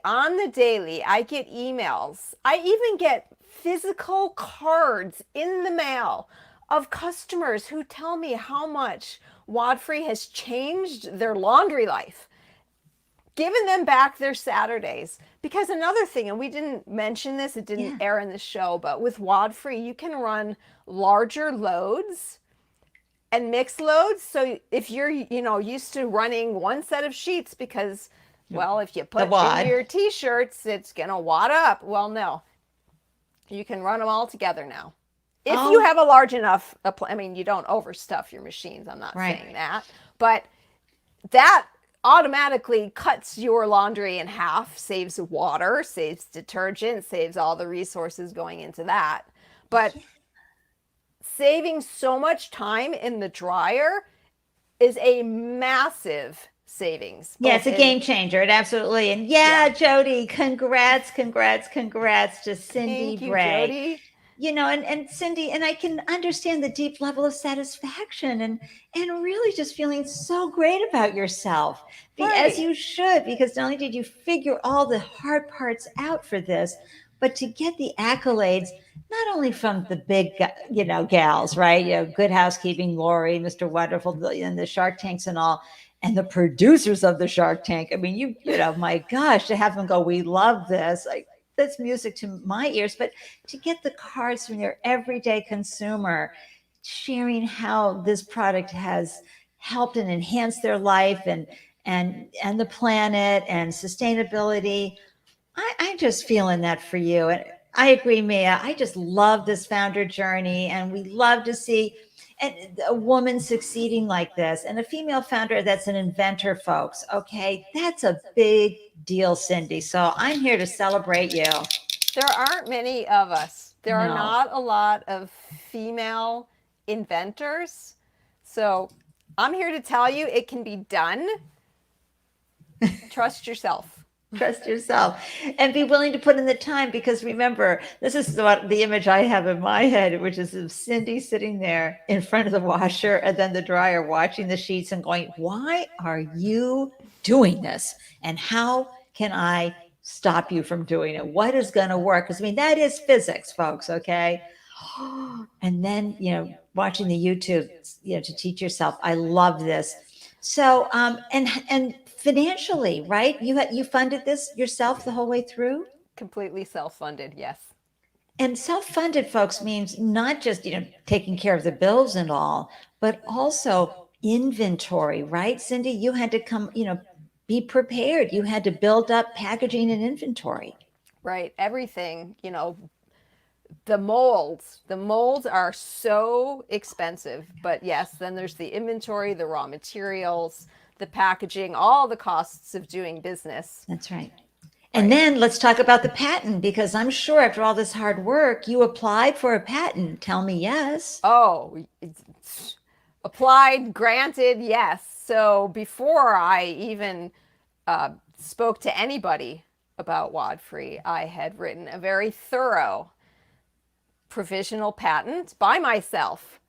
on the daily, I get emails. I even get physical cards in the mail of customers who tell me how much Wad-Free has changed their laundry life, given them back their Saturdays. Because another thing, and we didn't mention this, it didn't air in the show, but with Wad-Free, you can run larger loads and mixed loads. So if you're, used to running one set of sheets because, well, if you put in your t-shirts, it's going to wad up. Well, no, you can run them all together now. If you have a large enough, you don't overstuff your machines. I'm not saying that, but that automatically cuts your laundry in half, saves water, saves detergent, saves all the resources going into that. But saving so much time in the dryer is a massive savings. Yeah, it's a game changer. It absolutely. And Jody, congrats to Cyndi Bray. Jody. and Cyndi, and I can understand the deep level of satisfaction and really just feeling so great about yourself, as Right. you should, because not only did you figure all the hard parts out for this, but to get the accolades, not only from the big, gals, right? Good Housekeeping, Lori, Mr. Wonderful, and the Shark Tanks and all, and the producers of the Shark Tank. I mean, my gosh, to have them go, we love this. Like, that's music to my ears. But to get the cards from your everyday consumer, sharing how this product has helped and enhanced their life and the planet and sustainability. I'm just feeling that for you. And I agree, Mia. I just love this founder journey, and we love to see a woman succeeding like this, and a female founder that's an inventor, folks. Okay, that's a big deal, Cyndi. So I'm here to celebrate you. There aren't many of us. There are No. not a lot of female inventors. So I'm here to tell you it can be done. Trust yourself. Trust yourself and be willing to put in the time, because remember, this is the image I have in my head, which is of Cyndi sitting there in front of the washer and then the dryer, watching the sheets and going, why are you doing this? And how can I stop you from doing it? What is going to work? Because I mean, that is physics, folks. Okay. And then, watching the YouTube, to teach yourself. I love this. So, and financially, right? You funded this yourself the whole way through? Completely self-funded, yes. And self-funded, folks, means not just, taking care of the bills and all, but also inventory, right? Cyndi, you had to come, be prepared. You had to build up packaging and inventory. Right. Everything, the molds. The molds are so expensive, but yes, then there's the inventory, the raw materials, the packaging, all the costs of doing business. That's right. And then let's talk about the patent, because I'm sure after all this hard work, you applied for a patent. Tell me yes. Oh, applied, granted, yes. So before I even spoke to anybody about Wad-Free, I had written a very thorough provisional patent by myself.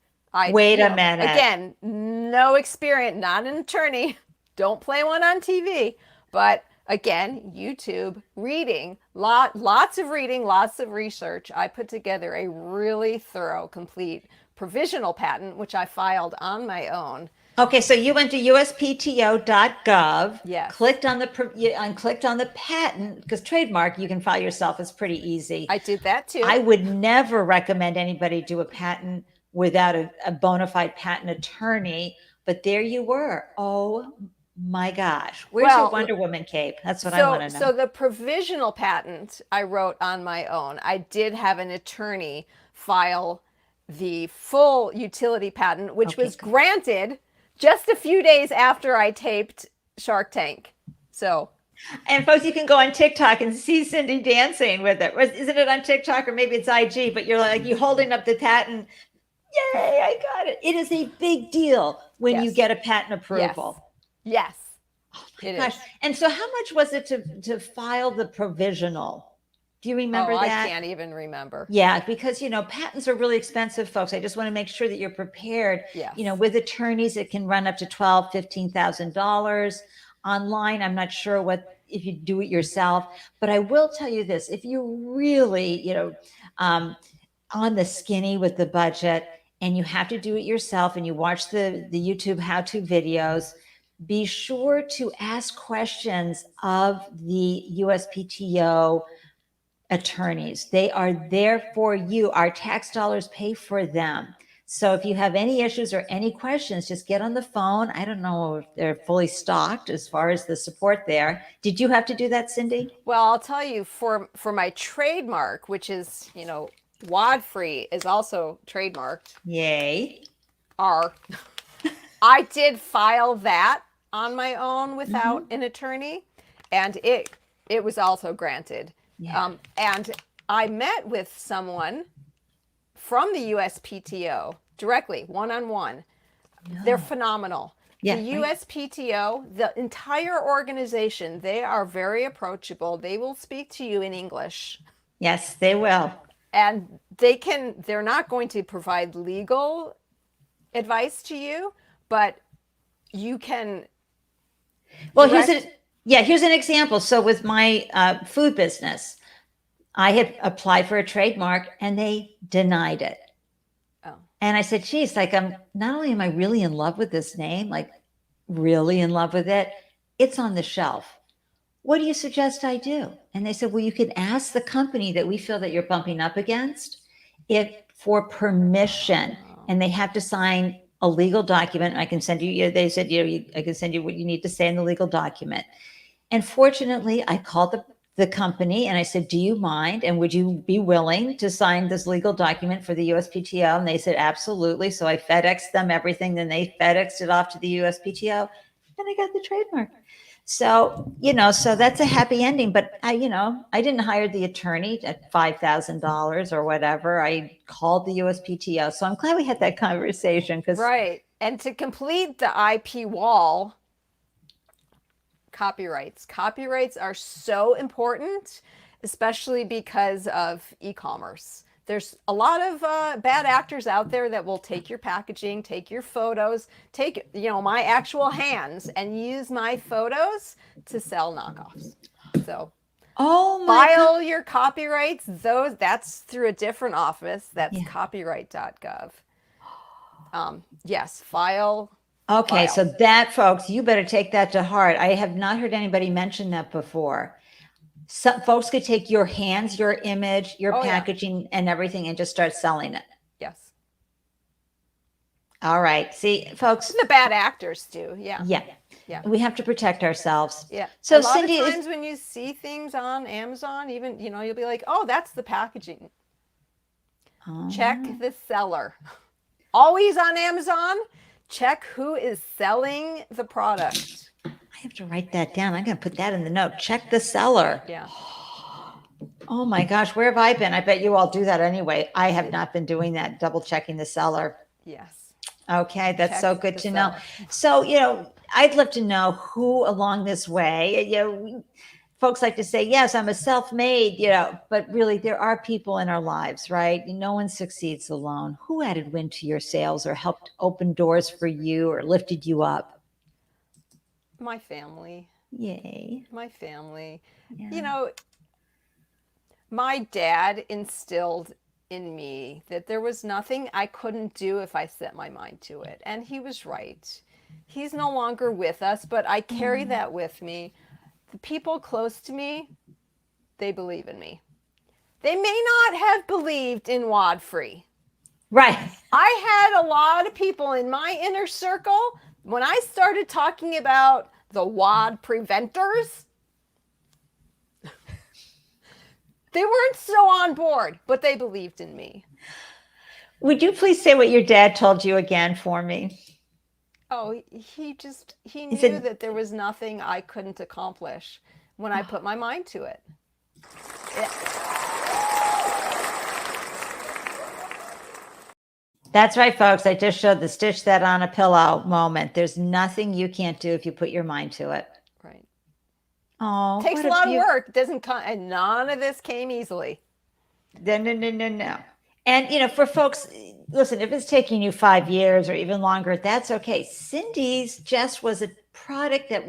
Wait a minute. Again, no experience, not an attorney. Don't play one on TV. But again, YouTube, reading, lots of reading, lots of research. I put together a really thorough, complete provisional patent, which I filed on my own. Okay, so you went to uspto.gov, yes. clicked on the patent, because trademark you can file yourself. It's pretty easy. I did that too. I would never recommend anybody do a patent without a bona fide patent attorney, but there you were. Oh my gosh. Where's your Wonder Woman cape? That's what I want to know. So the provisional patent I wrote on my own. I did have an attorney file the full utility patent, which was granted just a few days after I taped Shark Tank. So, and folks, you can go on TikTok and see Cyndi dancing with it. Isn't it on TikTok, or maybe it's IG? But you're like, you holding up the patent. Yay, I got it. It is a big deal when you get a patent approval. Yes. Oh my gosh. And so how much was it to file the provisional? Do you remember that? I can't even remember. Yeah, because, patents are really expensive, folks. I just want to make sure that you're prepared. Yes. With attorneys, it can run up to $12,000, $15,000. Online, I'm not sure if you do it yourself, but I will tell you this: if you really, on the skinny with the budget, and you have to do it yourself, and you watch the YouTube how-to videos, be sure to ask questions of the USPTO attorneys. They are there for you. Our tax dollars pay for them. So if you have any issues or any questions, just get on the phone. I don't know if they're fully stocked as far as the support there. Did you have to do that, Cyndi? Well, I'll tell you, for my trademark, which is, Wad-Free is also trademarked. Yay. I did file that on my own without an attorney, and it was also granted. Yeah. And I met with someone from the USPTO directly, one-on-one. Yeah. They're phenomenal. Yeah, the USPTO, the entire organization, they are very approachable. They will speak to you in English. Yes, they will. And they're not going to provide legal advice to you, but you can Well, direct. here's an example. So with my food business, I had applied for a trademark and they denied it. Oh, And I said, geez, like I'm not only am I really in love with this name, like really in love with it, it's on the shelf. What do you suggest I do? And they said, well, you can ask the company that we feel that you're bumping up against if for permission, and they have to sign a legal document. I can send you, they said, I can send you what you need to say in the legal document. And fortunately, I called the company and I said, do you mind? And would you be willing to sign this legal document for the USPTO? And they said, absolutely. So I FedExed them everything. Then they FedExed it off to the USPTO and I got the trademark. So, so that's a happy ending, but I didn't hire the attorney at $5,000 or whatever. I called the USPTO. So I'm glad we had that conversation because right. And to complete the IP wall, copyrights. Copyrights are so important, especially because of e-commerce. There's a lot of bad actors out there that will take your packaging, take your photos, take my actual hands and use my photos to sell knockoffs. So file your copyrights. That's through a different office. That's copyright.gov. Yes, file. Okay, so that, folks, you better take that to heart. I have not heard anybody mention that before. Some folks could take your hands, your image, your packaging and everything and just start selling it. Yes. All right. See, folks. The bad actors do. Yeah. Yeah. Yeah. We have to protect ourselves. Yeah. So a lot Cyndi, of times when you see things on Amazon, even, you'll be like, oh, that's the packaging. Check the seller. Always on Amazon, check who is selling the product. I have to write that down. I'm going to put that in the note. Check the seller. Yeah. Oh my gosh, where have I been? I bet you all do that anyway. I have not been doing that, double checking the seller. Yes. Okay, that's so good to know. So, I'd love to know who along this way, folks like to say, yes, I'm a self-made, but really there are people in our lives, right? No one succeeds alone. Who added wind to your sails or helped open doors for you or lifted you up? My family. Yay. My family. Yeah. My dad instilled in me that there was nothing I couldn't do if I set my mind to it. And he was right. He's no longer with us, but I carry that with me. The people close to me, they believe in me. They may not have believed in Wad-Free. Right. I had a lot of people in my inner circle. When I started talking about the WAD preventers, they weren't so on board, but they believed in me. Would you please say what your dad told you again for me? Oh, he knew that there was nothing I couldn't accomplish when I put my mind to it. That's right, folks. I just showed the stitch that on a pillow moment. There's nothing you can't do if you put your mind to it. Right. Oh, takes a lot of work. Doesn't come, and none of this came easily. No. And, for folks, listen, if it's taking you 5 years or even longer, that's okay. Cyndi's just was a product it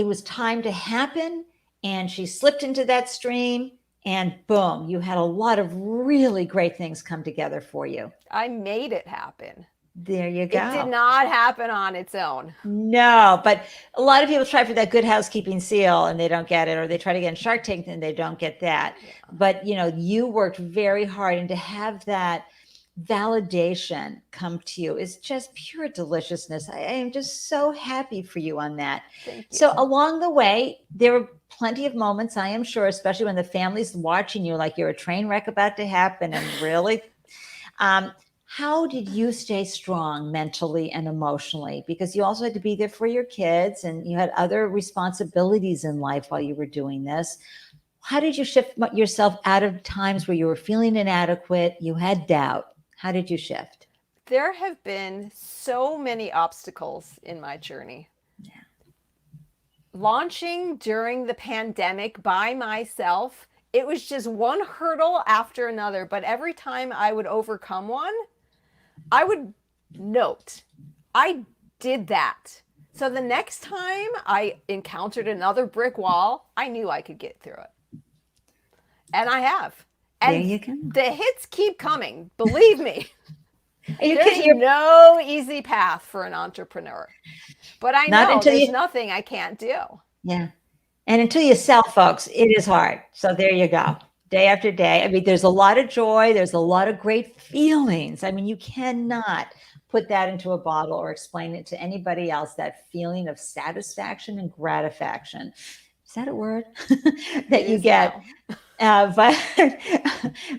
was time to happen. And she slipped into that stream and boom, you had a lot of really great things come together for you. I made it happen. There you go. It did not happen on its own. No, but a lot of people try for that good housekeeping seal and they don't get it, or they try to get in Shark Tank and they don't get that. Yeah. But, you worked very hard, and to have that validation come to you is just pure deliciousness. I am just so happy for you on that. Thank you. So along the way, there were plenty of moments, I am sure, especially when the family's watching you like you're a train wreck about to happen, and really, how did you stay strong mentally and emotionally? Because you also had to be there for your kids and you had other responsibilities in life while you were doing this. How did you shift yourself out of times where you were feeling inadequate, you had doubt? How did you shift? There have been so many obstacles in my journey. Yeah. Launching during the pandemic by myself it was just one hurdle after another. But every time I would overcome one, I would note, I did that. So the next time I encountered another brick wall, I knew I could get through it. And I have. There And you go. the hits keep coming. Believe me. Are you There's kidding? no easy path for an entrepreneur. But I Not know until there's you, nothing I can't do. yeah. And until you sell, folks, it is hard. So there you go. Day after day. I mean, there's a lot of joy. There's a lot of great feelings. I mean, you cannot put that into a bottle or explain it to anybody else, that feeling of satisfaction and gratification. Is that a word that you get? But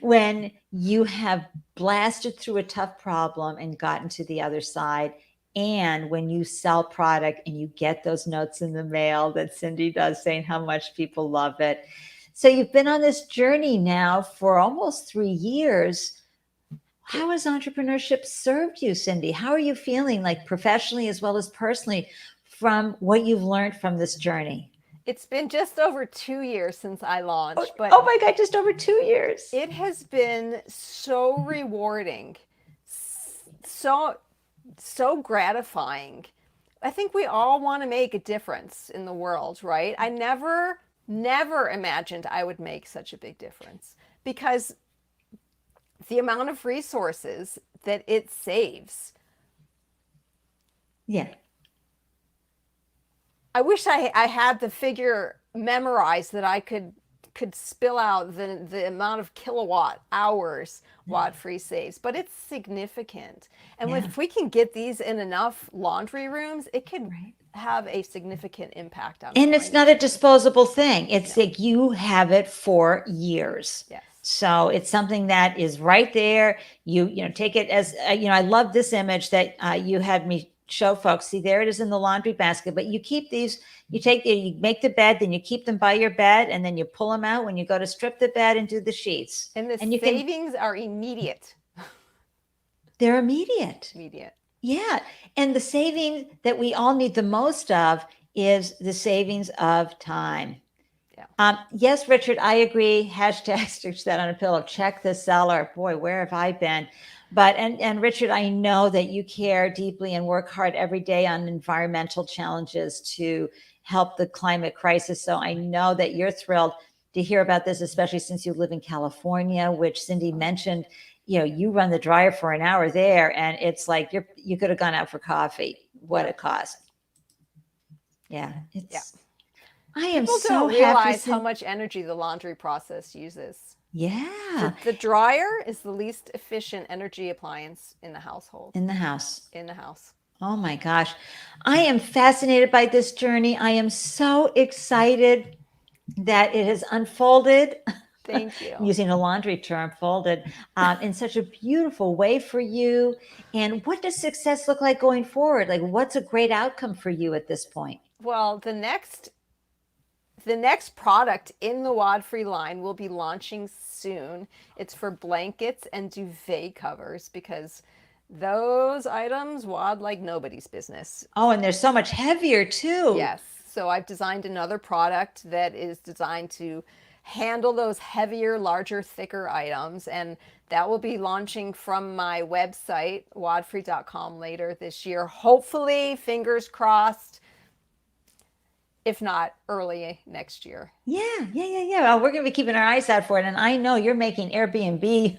when you have blasted through a tough problem and gotten to the other side, and when you sell product and you get those notes in the mail that Cyndi does saying how much people love it. So you've been on this journey now for almost 3 years. How has entrepreneurship served you, Cyndi? How are you feeling, like professionally as well as personally, from what you've learned from this journey? It's been just over 2 years since I launched, but oh my God, just over 2 years. it has been so rewarding, so gratifying. I think we all want to make a difference in the world, right? I never imagined I would make such a big difference, because the amount of resources that it saves. Yeah. I wish I had the figure memorized that I could spill out the amount of kilowatt hours Wad-Free saves, but it's significant. And if we can get these in enough laundry rooms, it could have a significant impact on. And it's not a disposable thing. It's like you have it for years. Yes. So it's something that is right there. You know, take it as, I love this image that you had me show folks. See, there it is in the laundry basket, but you keep these, you make the bed, then you keep them by your bed, and then you pull them out when you go to strip the bed and do the sheets. And the savings are immediate. They're immediate. Immediate. Yeah. And the saving that we all need the most of is the savings of time. Yeah. Yes, Richard, I agree. Hashtag stitch that on a pillow. Check the seller. Boy, where have I been? But, and Richard, I know that you care deeply and work hard every day on environmental challenges to help the climate crisis. So I know that you're thrilled to hear about this, especially since you live in California, which Cyndi mentioned. You run the dryer for an hour there, and it's like you could have gone out for coffee. What it cost. Yeah. I am People so don't happy. realize how much energy the laundry process uses. Yeah. The dryer is the least efficient energy appliance in the household. In the house. In the house. Oh my gosh. I am fascinated by this journey. I am so excited that it has unfolded. Thank you. Using a laundry term, folded in such a beautiful way for you. And what does success look like going forward? Like, what's a great outcome for you at this point? Well, the next product in the Wad-Free line will be launching soon. It's for blankets and duvet covers, because those items wad like nobody's business. Oh, and they're so much heavier too. Yes. So I've designed another product that is designed to handle those heavier, larger, thicker items. And that will be launching from my website, wadfree.com, later this year. Hopefully, fingers crossed, if not early next year. Yeah. Well, we're going to be keeping our eyes out for it. And I know you're making Airbnb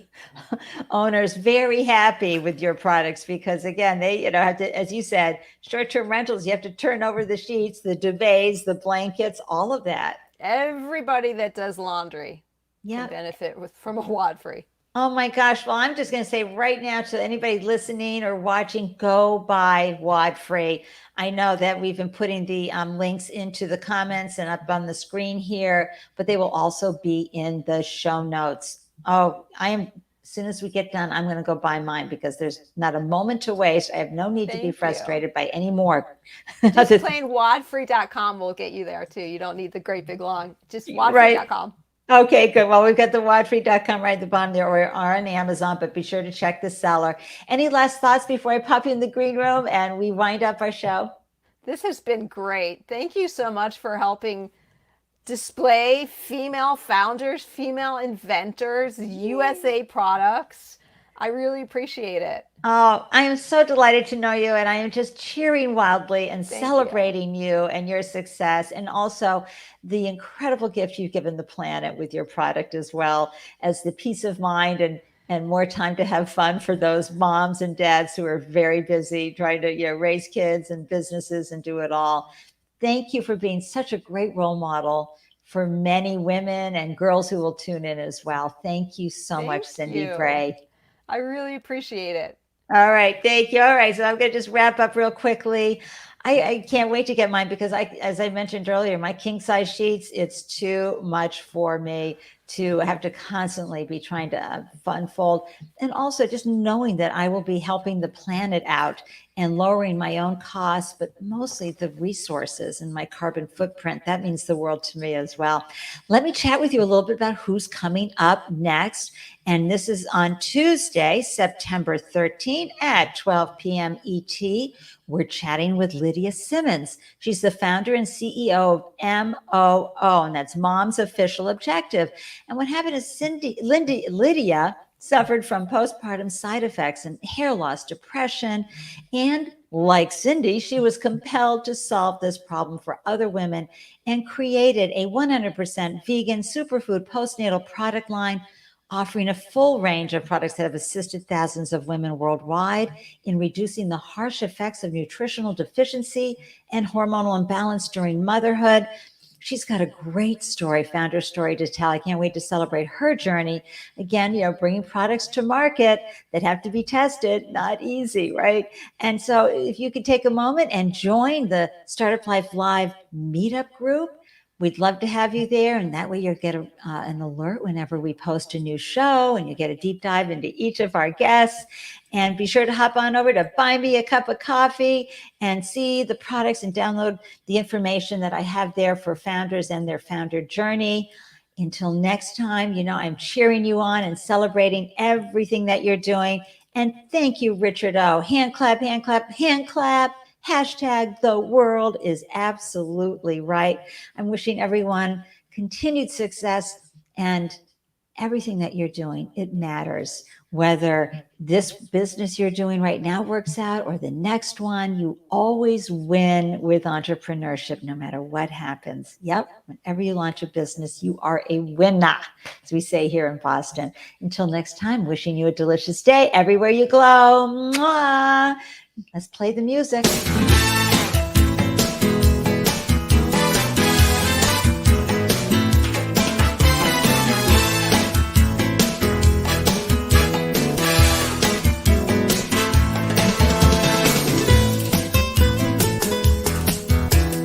owners very happy with your products, because again, they, have to, as you said, short-term rentals, you have to turn over the sheets, the duvets, the blankets, all of that. Everybody that does laundry can benefit from a Wad-Free. Oh my gosh. Well, I'm just going to say right now to anybody listening or watching, go buy Wad-Free. I know that we've been putting the links into the comments and up on the screen here, but they will also be in the show notes. Oh, as soon as we get done, I'm going to go buy mine, because there's not a moment to waste. I have no need to be frustrated by any more. Just plain wadfree.com will get you there too. You don't need the great big long, just wadfree.com. Okay, good. Well, we've got the wadfree.com right at the bottom there, or are on Amazon, but be sure to check the seller. Any last thoughts before I pop you in the green room and we wind up our show? This has been great. Thank you so much for helping display female founders, female inventors, USA products. I really appreciate it. Oh, I am so delighted to know you, and I am just cheering wildly and Thank you. celebrating you and your success, and also the incredible gift you've given the planet with your product, as well as the peace of mind and more time to have fun for those moms and dads who are very busy trying to raise kids and businesses and do it all. Thank you for being such a great role model for many women and girls who will tune in as well. Thank you so much, Thank Cyndi you. Bray. I really appreciate it. All right, thank you. All right, so I'm going to just wrap up real quickly. I can't wait to get mine because as I mentioned earlier, my king size sheets, it's too much for me to have to constantly be trying to unfold. And also just knowing that I will be helping the planet out and lowering my own costs, but mostly the resources and my carbon footprint. That means the world to me as well. Let me chat with you a little bit about who's coming up next. And this is on Tuesday, September 13th at 12 p.m. ET. We're chatting with Lydia Simmons. She's the founder and CEO of MOO, and that's Mom's Official Objective. And what happened is Lydia suffered from postpartum side effects and hair loss, depression, and like Cyndi, she was compelled to solve this problem for other women and created a 100% vegan superfood postnatal product line, offering a full range of products that have assisted thousands of women worldwide in reducing the harsh effects of nutritional deficiency and hormonal imbalance during motherhood. She's got a great story, founder story to tell. I can't wait to celebrate her journey. Again, bringing products to market that have to be tested, not easy, right? And so if you could take a moment and join the Startup Life Live meetup group, we'd love to have you there. And that way you'll get an alert whenever we post a new show, and you get a deep dive into each of our guests. And be sure to hop on over to Buy Me a Cup of Coffee and see the products and download the information that I have there for founders and their founder journey. Until next time, I'm cheering you on and celebrating everything that you're doing. And thank you, Richard O. Hand clap, hand clap, hand clap. Hashtag the world is absolutely right. I'm wishing everyone continued success, and everything that you're doing, it matters. Whether this business you're doing right now works out or the next one, you always win with entrepreneurship, no matter what happens. Yep, whenever you launch a business, you are a winner, as we say here in Boston. Until next time, wishing you a delicious day everywhere you glow. Mwah! Let's play the music.